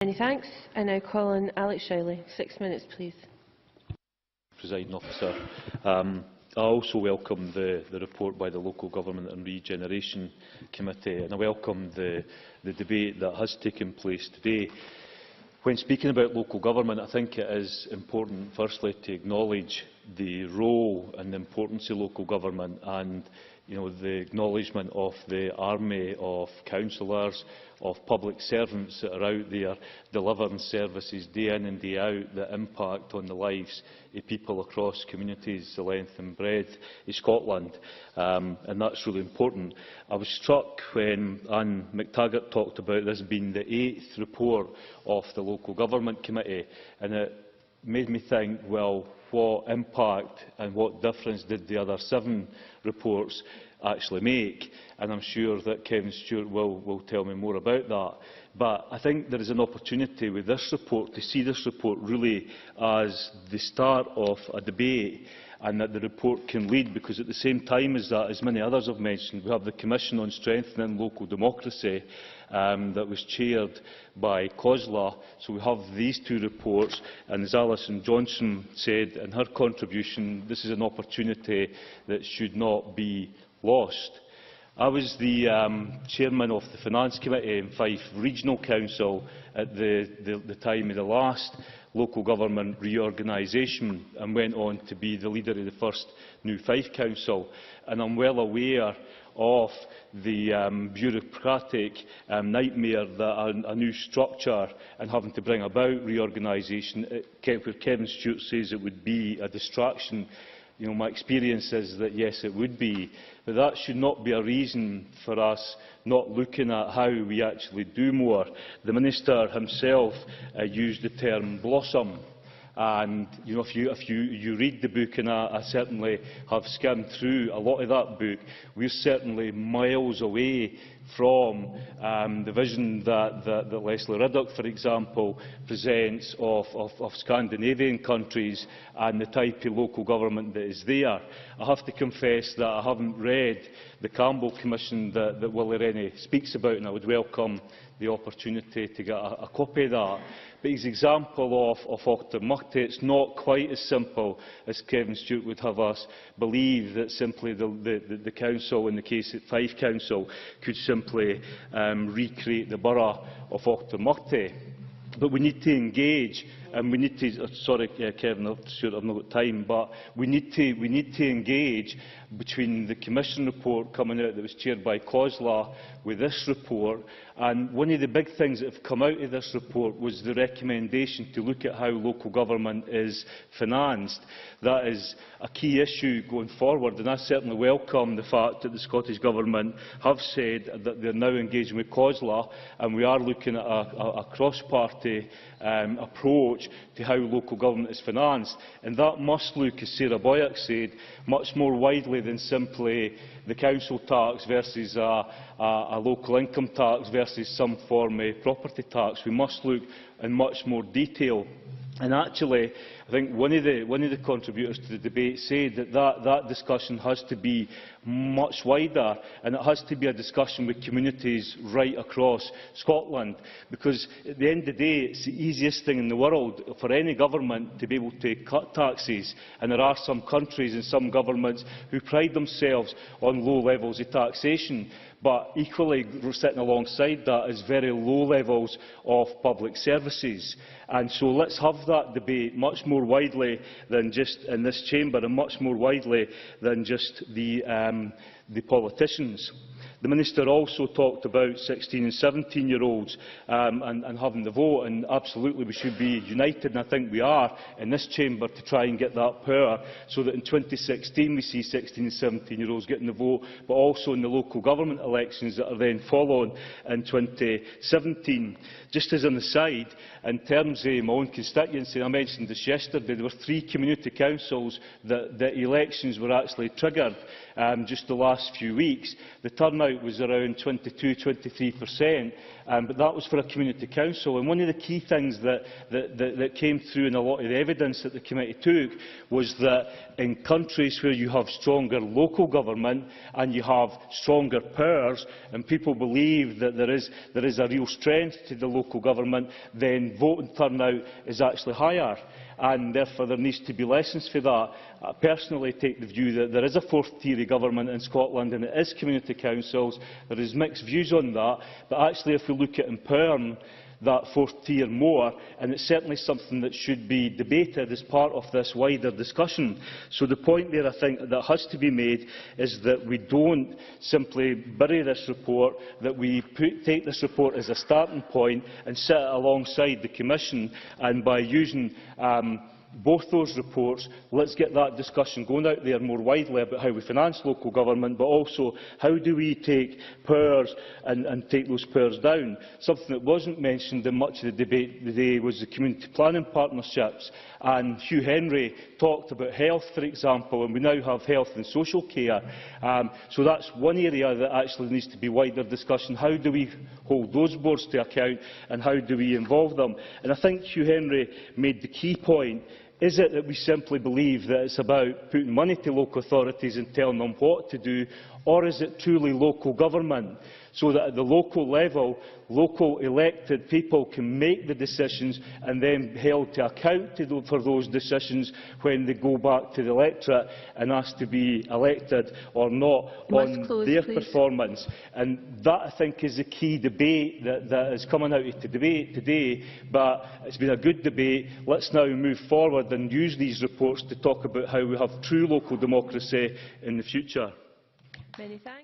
Many thanks. I now call on Alex Shiley. 6 minutes, please. Presiding Officer. I also welcome the report by the Local Government and Regeneration Committee, and I welcome the debate that has taken place today. When speaking about local government, I think it is important, firstly, to acknowledge the role and the importance of local government, and the acknowledgement of the army of councillors, of public servants that are out there delivering services day in and day out that impact on the lives of people across communities the length and breadth of Scotland. And that's really important. I was struck when Anne McTaggart talked about this being the 8th report of the Local Government Committee, and it made me think, well, what impact and what difference did the other 7 reports actually make? And I'm sure that Kevin Stewart will tell me more about that. But I think there is an opportunity with this report to see this report really as the start of a debate, and that the report can lead, because at the same time as that, as many others have mentioned, we have the Commission on Strengthening Local Democracy that was chaired by COSLA. So we have these 2 reports, and as Alison Johnson said in her contribution, this is an opportunity that should not be lost. I was the chairman of the Finance Committee in Fife Regional Council at the time of the last local government reorganisation, and went on to be the leader of the first new Fife Council. And I'm well aware of the bureaucratic nightmare that a new structure and having to bring about reorganisation, where Kevin Stewart says it would be a distraction. My experience is that yes, it would be, but that should not be a reason for us not looking at how we actually do more. The Minister himself used the term blossom, and if you read the book, and I certainly have skimmed through a lot of that book, we're certainly miles away from the vision that Leslie Riddoch, for example, presents of Scandinavian countries and the type of local government that is there. I have to confess that I haven't read the Campbell Commission that Willie Rennie speaks about, and I would welcome the opportunity to get a copy of that. But his example of Autonomy, it's not quite as simple as Kevin Stewart would have us believe, that simply the council, in the case of Fife Council, could simply recreate the borough of Autonomy. But we need to engage, and we need to. Sorry, Kevin, I've not got time, but we need to engage between the Commission report coming out that was chaired by COSLA with this report. And one of the big things that have come out of this report was the recommendation to look at how local government is financed. That is a key issue going forward, and I certainly welcome the fact that the Scottish Government have said that they are now engaging with COSLA, and we are looking at a cross-party approach to how local government is financed. And that must look, as Sarah Boyack said, much more widely than simply the council tax versus a local income tax versus some form of property tax. We must look in much more detail. And actually, I think one of the contributors to the debate said that discussion has to be much wider, and it has to be a discussion with communities right across Scotland, because at the end of the day, it's the easiest thing in the world for any government to be able to cut taxes, and there are some countries and some governments who pride themselves on low levels of taxation. But equally, sitting alongside that is very low levels of public services. And so let's have that debate much more widely than just in this chamber, and much more widely than just the politicians. The Minister also talked about 16 and 17-year-olds and having the vote, and absolutely we should be united, and I think we are in this chamber, to try and get that power, so that in 2016 we see 16 and 17-year-olds getting the vote, but also in the local government elections that are then following in 2017. Just as an aside, in terms of my own constituency, I mentioned this yesterday, there were 3 community councils that elections were actually triggered just the last last few weeks, the turnout was around 22–23%, but that was for a community council. And one of the key things that came through in a lot of the evidence that the committee took was that in countries where you have stronger local government and you have stronger powers, and people believe that there is a real strength to the local government, then voting turnout is actually higher. And therefore there needs to be lessons for that. I personally take the view that there is a fourth tier of government in Scotland, and it is community councils. There is mixed views on that, but actually if we look at empowering that fourth tier more, and it's certainly something that should be debated as part of this wider discussion. So the point there, I think, that has to be made is that we don't simply bury this report, that we take this report as a starting point and sit it alongside the Commission, and by using both those reports, let's get that discussion going out there more widely about how we finance local government, but also how do we take powers and take those powers down. Something that wasn't mentioned in much of the debate today was the community planning partnerships. And Hugh Henry talked about health, for example, and we now have health and social care. So that's one area that actually needs to be wider discussion. How do we hold those boards to account, and how do we involve them? And I think Hugh Henry made the key point. Is it that we simply believe that it's about putting money to local authorities and telling them what to do, or is it truly local government, so that at the local level, local elected people can make the decisions and then held to account for those decisions when they go back to the electorate and asked to be elected or not on their performance? And that, I think, is the key debate that is coming out of the debate today. But it's been a good debate. Let's now move forward and use these reports to talk about how we have true local democracy in the future. Many thanks.